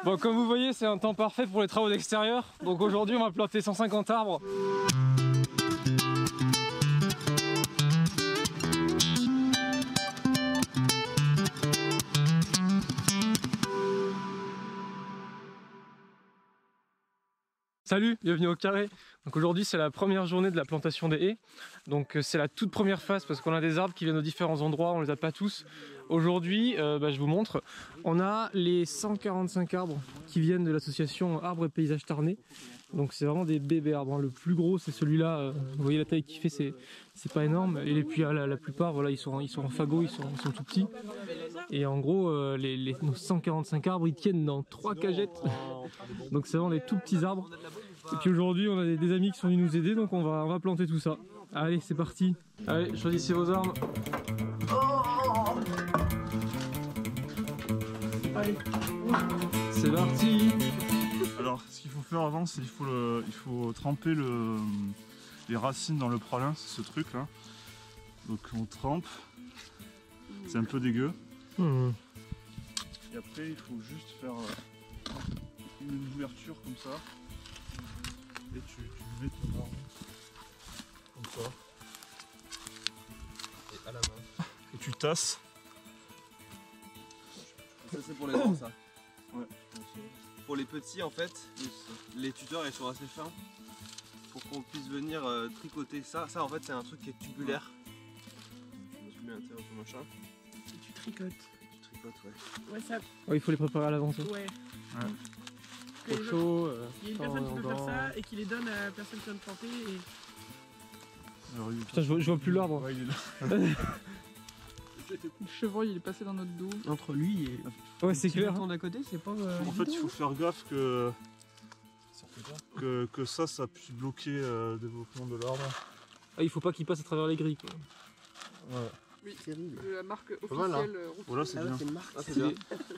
Bon, comme vous voyez, c'est un temps parfait pour les travaux d'extérieur. Donc aujourd'hui, on va planter 150 arbres. Salut, bienvenue au carré. Donc aujourd'hui c'est la première journée de la plantation des haies. Donc c'est la toute première phase parce qu'on a des arbres qui viennent de différents endroits, on les a pas tous. Aujourd'hui, je vous montre, on a les 145 arbres qui viennent de l'association Arbres et Paysages Tarnais. Donc c'est vraiment des bébés arbres, hein. Le plus gros c'est celui-là, vous voyez la taille qu'il fait, c'est pas énorme. Et puis la plupart, voilà, ils sont en fagot, ils sont tout petits. Et en gros, nos 145 arbres, ils tiennent dans 3 cagettes. Donc c'est vraiment des tout petits arbres. Et puis aujourd'hui, on a des amis qui sont venus nous aider, donc on va planter tout ça. Allez, c'est parti. Allez, choisissez vos arbres. Allez, c'est parti. Alors, ce qu'il faut faire avant, c'est qu'il faut tremper les racines dans le pralin, c'est ce truc là. Donc on trempe, c'est un peu dégueu. Et après, il faut juste faire une ouverture comme ça. Et tu mets ton arbre comme ça. Et à la main. Et tu tasses. Ça c'est pour les grands ça. Ouais. Pour les petits en fait, les tuteurs ils sont assez fins pour qu'on puisse venir tricoter ça. Ça en fait c'est un truc qui est tubulaire. Je me suis mis à l'intérieur de machin. Et tu tricotes. Tu tricotes ouais. Ouais ça. Ouais, il faut les préparer à l'avance. Ouais. Trop chaud. Il y a une personne qui peut faire ça et qui les donne à la personne qui vient de planter et... Putain, je vois plus l'arbre. Ouais, il est là. Le chevreuil il est passé dans notre dos. Entre lui et Ouais, c'est clair. d'à côté, c'est pas. En fait, il faut faire gaffe que ça puisse bloquer le développement de l'arbre. Ah, il faut pas qu'il passe à travers les grilles, quoi. Ouais. Oui, terrible. la marque Pas mal, officielle. Voilà, c'est bien. C'est une marque. Ah, c'est bien.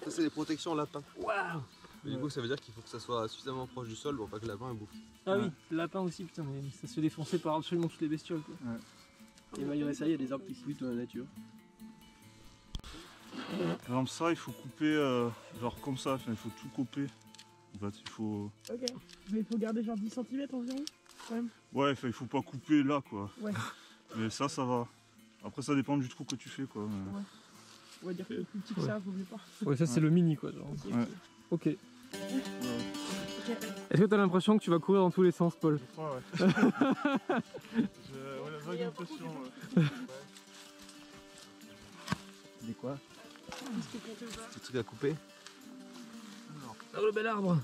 Ça, c'est des protections lapin. Waouh. Mais du coup, ça veut dire qu'il faut que ça soit suffisamment proche du sol pour pas que le lapin bouffe. Ah oui, le lapin aussi, putain, mais ça se fait défoncer par absolument toutes les bestioles, quoi. Ouais. Et malgré ça, il y a des arbres qui poussent dans la nature. Par exemple, ça, il faut couper genre comme ça, enfin, il faut tout couper. En fait, il faut. Ok. Mais il faut garder genre 10 cm environ quand même. Ouais, enfin, il faut pas couper là, quoi. Ouais. Mais ça va. Après, ça dépend du trou que tu fais, quoi. Mais... Ouais. On va dire que le plus petit que ça, vaut mieux pas. Ouais, ça c'est le mini, quoi. Genre. Ouais. Ok. Est-ce que t'as l'impression que tu vas courir dans tous les sens, Paul? Je crois, ouais. J'ai la vague impression. C'est quoi? C'est Des trucs à couper. Oh, le bel arbre.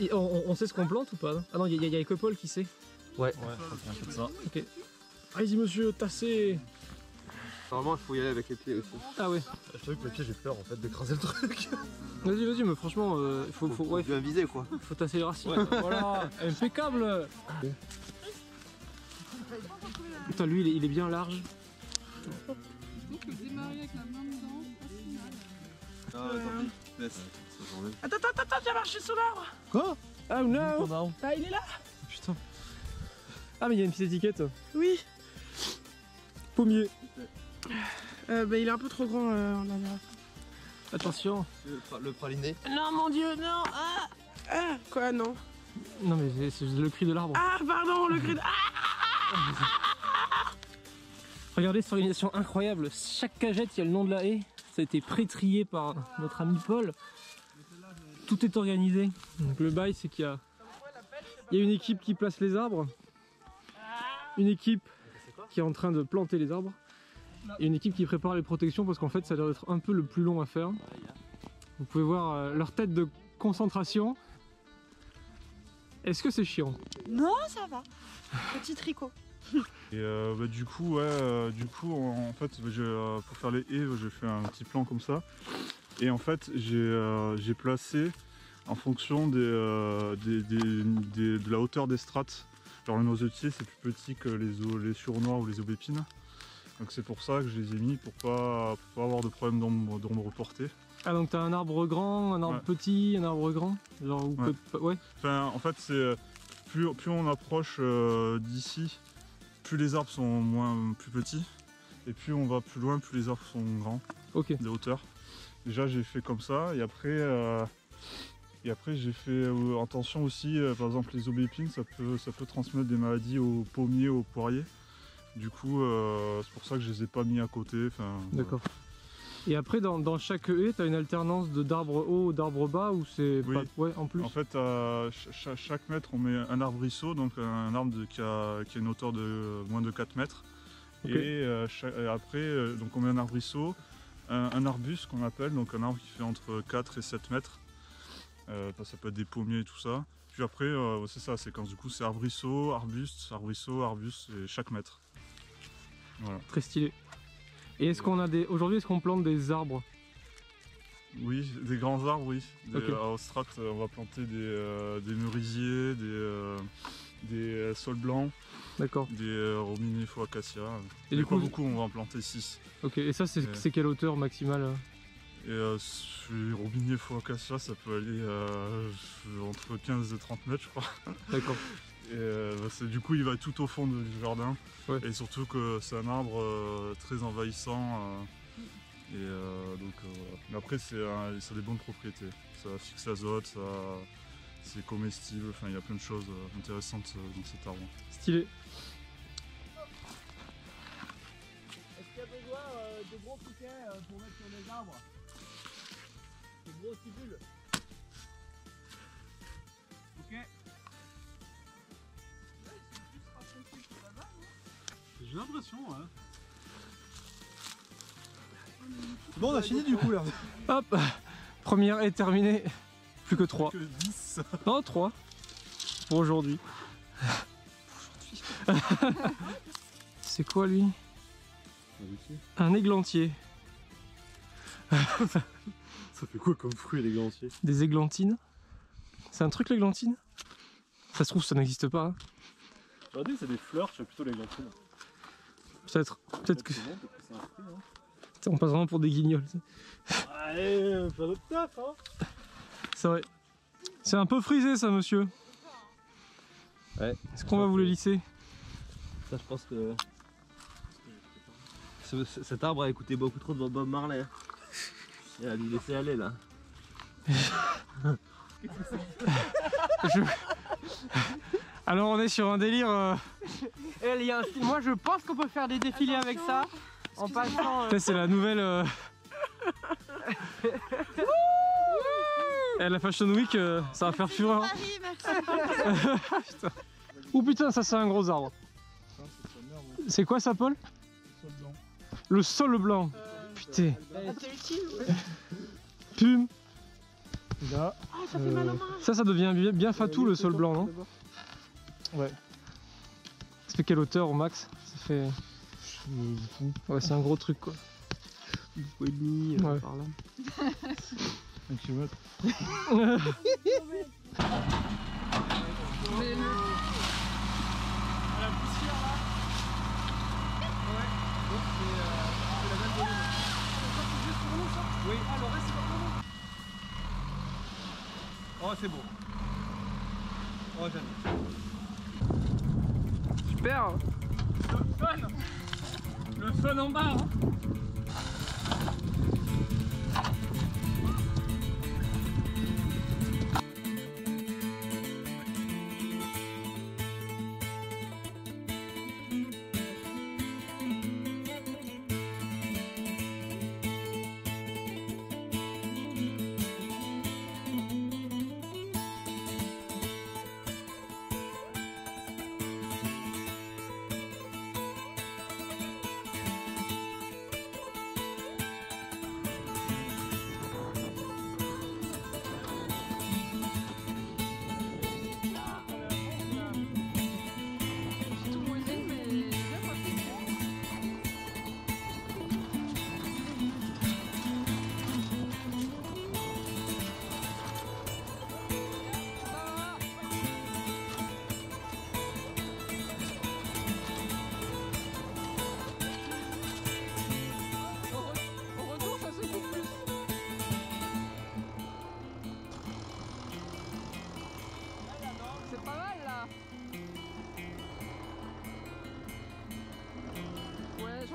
Et on sait ce qu'on plante ou pas? Ah non, il y a que Paul qui sait. Ouais. C'est un peu ça. Ok. Allez-y monsieur, tassez. Normalement, il faut y aller avec les pieds aussi. Ah ouais. Je t'avoue que les pieds, j'ai peur en fait d'écraser le truc. Vas-y, mais franchement, faut bien viser quoi. faut tasser les racines. Ouais. Voilà, impeccable. Putain, lui, il est bien large. Je trouve que démarrer avec la main dedans, c'est pas si mal. Ah, tant pis. Laisse. Attends, j'ai marché sous l'arbre. Quoi? Oh no. Ah, il est là. Putain. Ah mais il y a une petite étiquette. Oui. Pommier. Bah il est un peu trop grand en arrière. Attention. Le praliné. Non mon dieu, non. Ah quoi, non. Non mais c'est le cri de l'arbre. Ah pardon, le cri de... Ah. Regardez cette organisation incroyable. Chaque cagette, il y a le nom de la haie. Ça a été pré-trié par notre ami Paul. Tout est organisé. Donc le bail, c'est qu'il y a une équipe qui place les arbres, une équipe qui est en train de planter les arbres, et une équipe qui prépare les protections parce qu'en fait ça a l'air d'être un peu le plus long à faire. Vous pouvez voir leur tête de concentration. Est-ce que c'est chiant? Non, ça va. Petit tricot. Et du coup, en fait, pour faire les haies, j'ai fait un petit plan comme ça. Et en fait, j'ai placé en fonction de la hauteur des strates. Genre le noisetier, c'est plus petit que les sureaux ou les aubépines. Donc c'est pour ça que je les ai mis pour pas avoir de problème d'ombre portée. Ah donc t'as un arbre grand, un arbre petit, un arbre grand genre, ouais. Enfin, en fait, c'est plus on approche d'ici, plus les arbres sont plus petits. Et plus on va plus loin, plus les arbres sont grands, ok, de hauteur. Déjà j'ai fait comme ça et après Et après j'ai fait attention aussi, par exemple les aubépines, ça peut transmettre des maladies aux pommiers, aux poiriers. Du coup c'est pour ça que je les ai pas mis à côté. D'accord. Et après dans chaque haie, tu as une alternance d'arbres hauts ou d'arbres bas ou c'est Oui. pas... Ouais, en plus. En fait à chaque mètre on met un arbrisseau, donc un arbre qui a une hauteur de moins de 4 mètres. Okay. Et après donc on met un arbrisseau, un arbuste qu'on appelle, donc un arbre qui fait entre 4 et 7 mètres. Ça peut être des pommiers et tout ça. Puis après c'est ça, c'est quand du coup c'est arbrisseau, arbuste, et chaque mètre. Voilà. Très stylé. Et est-ce qu'on a des... Aujourd'hui est-ce qu'on plante des arbres? Oui, des grands arbres, oui. Okay. Au strat on va planter des merisiers, des saules blancs. D'accord. Des rominifères faux acacia. Et du coup, pas beaucoup, on va en planter 6. Ok, et ça c'est quelle hauteur maximale? Et sur les robiniers faux acacia, ça peut aller entre 15 et 30 mètres, je crois. D'accord. Et du coup, il va tout au fond du jardin. Ouais. Et surtout que c'est un arbre très envahissant. Donc, mais après, ça a des bonnes propriétés. Ça fixe l'azote, c'est comestible. Enfin, il y a plein de choses intéressantes dans cet arbre. Stylé. Est-ce qu'il y a besoin de gros piquets pour mettre sur les arbres? De gros stipules? Ok. J'ai l'impression, hein. Bon, on a fini du coup là. Hop, première est terminée. Plus que 3. Que 10. Non, 3. Pour aujourd'hui. C'est quoi lui? Un églantier. Ça fait quoi comme fruit l'églantier? Des églantines. C'est un truc l'églantine? Ça se trouve ça n'existe pas. Hein. J'aurais dit que c'est des fleurs, je fais plutôt l'églantine. Peut-être que... C'est bon, peut-être que c'est un fruit, hein. On passe vraiment pour des guignols. Allez, on fait notre taf, hein. C'est vrai. C'est un peu frisé ça monsieur. Ouais. Est-ce qu'on va vous le lisser? Ça, je pense que cet arbre a écouté beaucoup trop de Bob Marley. Il a dû laisser aller là. Alors on est sur un délire. Moi je pense qu'on peut faire des défilés avec ça. En passant. Ça c'est la nouvelle. La Fashion Week, ça va faire fureur. Marie, merci. Putain. Oh putain, ça c'est un gros arbre. C'est quoi ça, Paul? Le sol blanc. Putain. Pume. Là. Ça fait mal aux mains. Ça devient bien fatou le sol blanc, non? Ouais. Ça fait quelle hauteur au max? Ça fait. Ouais, c'est un gros truc quoi. Ouais. Par là. 1 km. Oui, alors reste pas pour nous. Oh, c'est beau. Oh, j'aime. Super. Le fun en bas. Hein.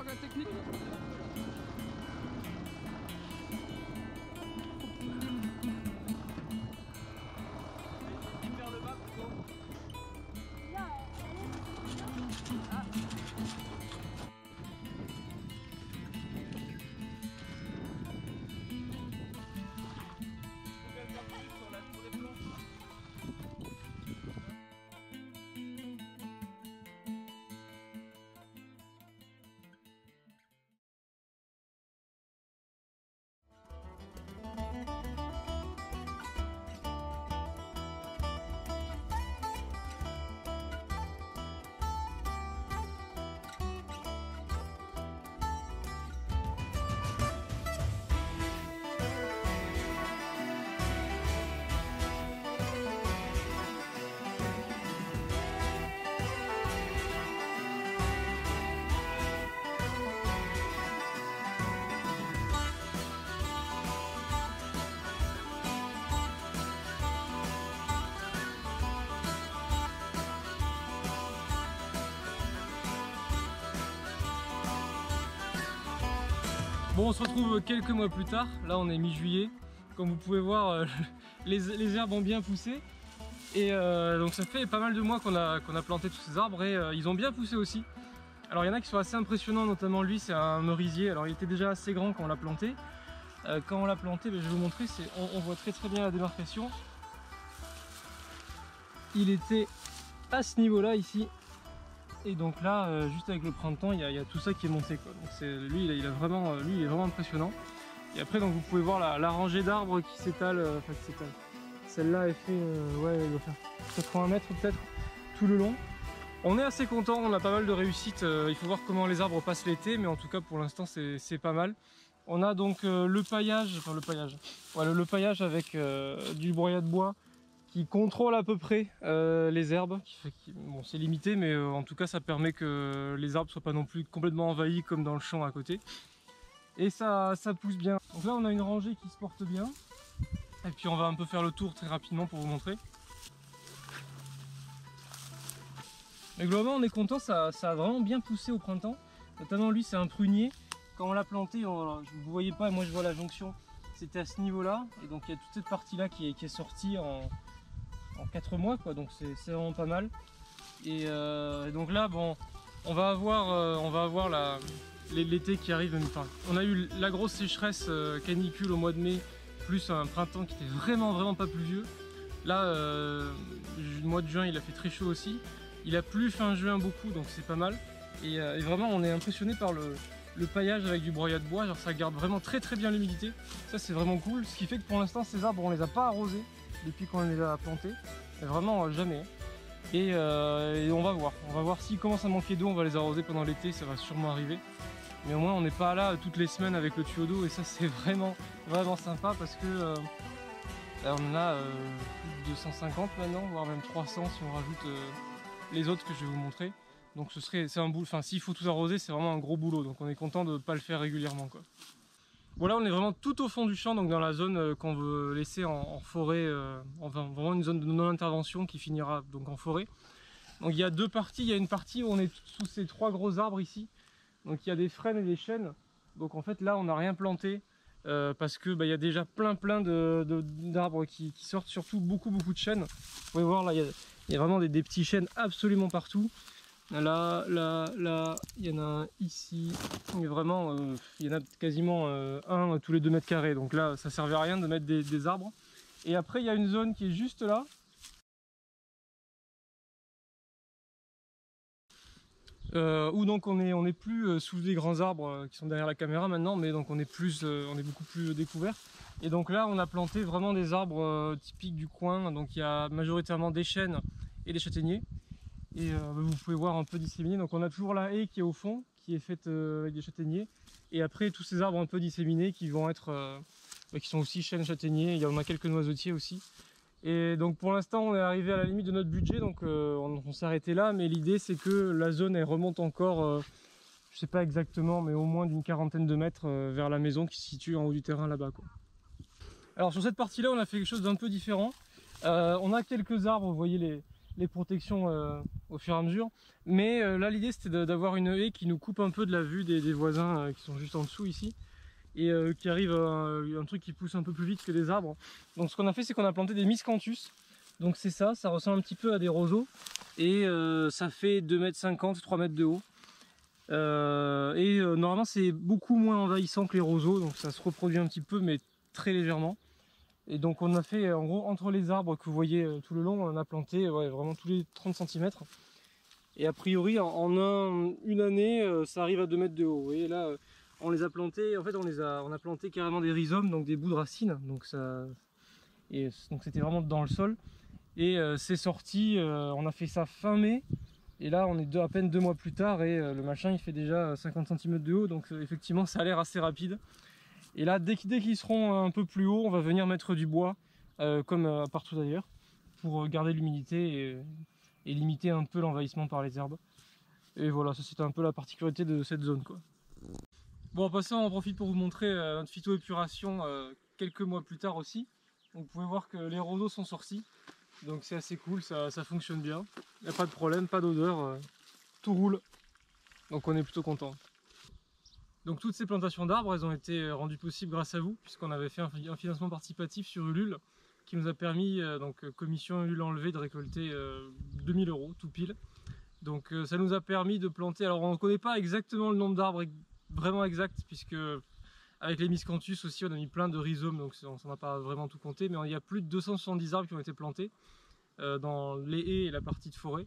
La technique. Bon, on se retrouve quelques mois plus tard, là on est mi-juillet. Comme vous pouvez voir, les herbes ont bien poussé. Et donc ça fait pas mal de mois qu'on a planté tous ces arbres et ils ont bien poussé aussi. Alors il y en a qui sont assez impressionnants, notamment lui, c'est un merisier. Alors il était déjà assez grand quand on l'a planté. Quand on l'a planté, je vais vous montrer, on voit très bien la démarcation. Il était à ce niveau-là ici. Et donc là, juste avec le printemps, il y a tout ça qui est monté, quoi. Donc lui, il est vraiment impressionnant. Et après, donc vous pouvez voir la rangée d'arbres qui s'étale. Celle-là, elle fait, elle doit faire 80 mètres peut-être tout le long. On est assez content, on a pas mal de réussite. Il faut voir comment les arbres passent l'été, mais en tout cas pour l'instant c'est pas mal. On a donc le paillage avec du broyat de bois qui contrôle à peu près les herbes. Bon, c'est limité, mais en tout cas ça permet que les arbres soient pas non plus complètement envahis comme dans le champ à côté. Et ça pousse bien. Donc là on a une rangée qui se porte bien. Et puis on va un peu faire le tour très rapidement pour vous montrer. Mais globalement on est content, ça a vraiment bien poussé au printemps. Notamment lui c'est un prunier. Quand on l'a planté, vous ne voyez pas, moi je vois la jonction, c'était à ce niveau-là. Et donc il y a toute cette partie-là qui est sortie en 4 mois, quoi. Donc c'est vraiment pas mal. Et donc là, bon, on va avoir l'été qui arrive. Enfin, on a eu la grosse sécheresse canicule au mois de mai, plus un printemps qui était vraiment pas pluvieux. Là, le mois de juin, il a fait très chaud aussi. Il a plu fin juin beaucoup, donc c'est pas mal. Et vraiment, on est impressionné par le paillage avec du broyat de bois. Genre, ça garde vraiment très bien l'humidité. Ça, c'est vraiment cool. Ce qui fait que pour l'instant, ces arbres, on les a pas arrosés depuis qu'on les a plantés. Mais vraiment jamais. Et on va voir s'ils commencent à manquer d'eau, on va les arroser pendant l'été, ça va sûrement arriver. Mais au moins on n'est pas là toutes les semaines avec le tuyau d'eau et ça c'est vraiment sympa parce que on en a plus de 250 maintenant, voire même 300 si on rajoute les autres que je vais vous montrer. Donc c'est un boulot, enfin s'il faut tout arroser c'est vraiment un gros boulot, donc on est content de ne pas le faire régulièrement, quoi. Voilà, on est vraiment tout au fond du champ, donc dans la zone qu'on veut laisser en forêt, enfin vraiment une zone de non-intervention qui finira donc en forêt. Donc il y a deux parties, il y a une partie où on est sous ces 3 gros arbres ici. Donc il y a des frênes et des chênes. Donc en fait là on n'a rien planté parce que il y a déjà plein d'arbres qui sortent, surtout beaucoup de chênes. Vous pouvez voir là, il y a vraiment des petits chênes absolument partout. Là, il y en a un ici, mais vraiment, il y en a quasiment un tous les 2 mètres carrés. Donc là, ça ne servait à rien de mettre des arbres. Et après, il y a une zone qui est juste là. Où donc on est plus sous des grands arbres qui sont derrière la caméra maintenant, mais donc on est beaucoup plus découvert. Et donc là, on a planté vraiment des arbres typiques du coin. Donc il y a majoritairement des chênes et des châtaigniers. Et vous pouvez voir un peu disséminé. Donc on a toujours la haie qui est au fond, qui est faite avec des châtaigniers. Et après tous ces arbres un peu disséminés qui vont être, qui sont aussi chênes, châtaigniers. Il y en a quelques noisetiers aussi. Et donc pour l'instant on est arrivé à la limite de notre budget, donc on s'est arrêté là. Mais l'idée c'est que la zone elle remonte encore, je sais pas exactement, mais au moins d'une 40aine de mètres vers la maison qui se situe en haut du terrain là-bas, quoi. Alors sur cette partie là on a fait quelque chose d'un peu différent. On a quelques arbres, vous voyez les protections au fur et à mesure, mais là l'idée c'était d'avoir une haie qui nous coupe un peu de la vue des voisins qui sont juste en dessous ici, et qui arrive un truc qui pousse un peu plus vite que des arbres. Donc ce qu'on a fait c'est qu'on a planté des miscanthus. Donc c'est ça ressemble un petit peu à des roseaux, et ça fait 2,50 m, 3 mètres de haut, normalement c'est beaucoup moins envahissant que les roseaux, donc ça se reproduit un petit peu mais très légèrement. Et donc on a fait en gros entre les arbres que vous voyez tout le long, on en a planté vraiment tous les 30 cm. Et a priori en une année ça arrive à 2 mètres de haut. Vous voyez là on les a plantés, en fait on a planté carrément des rhizomes, donc des bouts de racines. Donc c'était vraiment dans le sol. Et c'est sorti, on a fait ça fin mai. Et là on est à peine 2 mois plus tard et le machin il fait déjà 50 cm de haut. Donc effectivement ça a l'air assez rapide. Et là, dès qu'ils seront un peu plus hauts, on va venir mettre du bois, comme partout ailleurs, pour garder l'humidité et limiter un peu l'envahissement par les herbes. Et voilà, ça c'est un peu la particularité de cette zone, quoi. Bon, en passant, on en profite pour vous montrer notre phytoépuration quelques mois plus tard aussi. Donc, vous pouvez voir que les roseaux sont sortis, donc c'est assez cool, ça fonctionne bien. Il n'y a pas de problème, pas d'odeur, tout roule. Donc on est plutôt content. Donc toutes ces plantations d'arbres, elles ont été rendues possibles grâce à vous, puisqu'on avait fait un financement participatif sur Ulule, qui nous a permis, commission Ulule enlevée, de récolter 2000 € tout pile. Donc ça nous a permis de planter, alors on ne connaît pas exactement le nombre d'arbres vraiment exact, puisque avec les miscanthus aussi on a mis plein de rhizomes, donc on s'en a pas vraiment tout compté, mais il y a plus de 270 arbres qui ont été plantés dans les haies et la partie de forêt.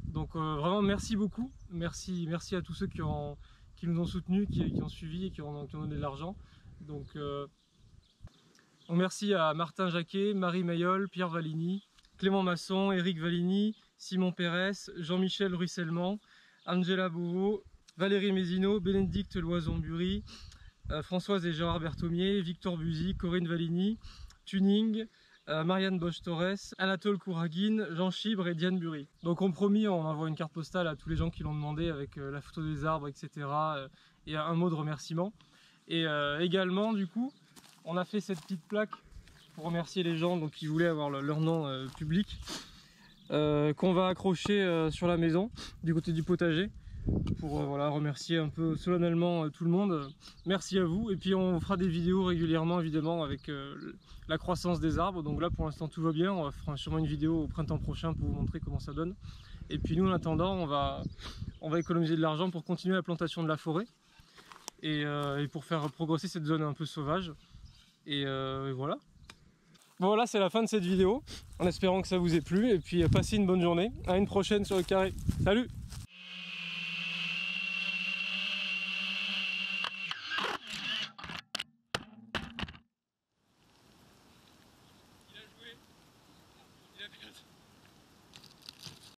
Donc vraiment merci beaucoup, merci à tous ceux qui nous ont soutenus, qui ont suivi et qui ont donné de l'argent. Donc merci à Martin Jacquet, Marie Mayol, Pierre Valigny, Clément Masson, Éric Valigny, Simon Pérez, Jean-Michel Ruissellement, Angela Beauvau, Valérie Mézineau, Bénédicte Loison-Bury, Françoise et Gérard Berthomier, Victor Buzy, Corinne Valigny, Tuning, Marianne Bosch-Torres, Anatole Kouragine, Jean Chibre et Diane Bury. Donc comme promis, on envoie une carte postale à tous les gens qui l'ont demandé avec la photo des arbres, etc. Et un mot de remerciement. Et également, du coup, on a fait cette petite plaque pour remercier les gens donc, qui voulaient avoir leur nom public, qu'on va accrocher sur la maison, du côté du potager, pour voilà, remercier un peu solennellement tout le monde. Merci à vous, et puis on fera des vidéos régulièrement évidemment avec la croissance des arbres. Donc là pour l'instant tout va bien, on fera sûrement une vidéo au printemps prochain pour vous montrer comment ça donne. Et puis nous en attendant on va économiser de l'argent pour continuer la plantation de la forêt et pour faire progresser cette zone un peu sauvage. Et voilà. Voilà, c'est la fin de cette vidéo, en espérant que ça vous ait plu, et puis passez une bonne journée. À une prochaine sur le carré. Salut!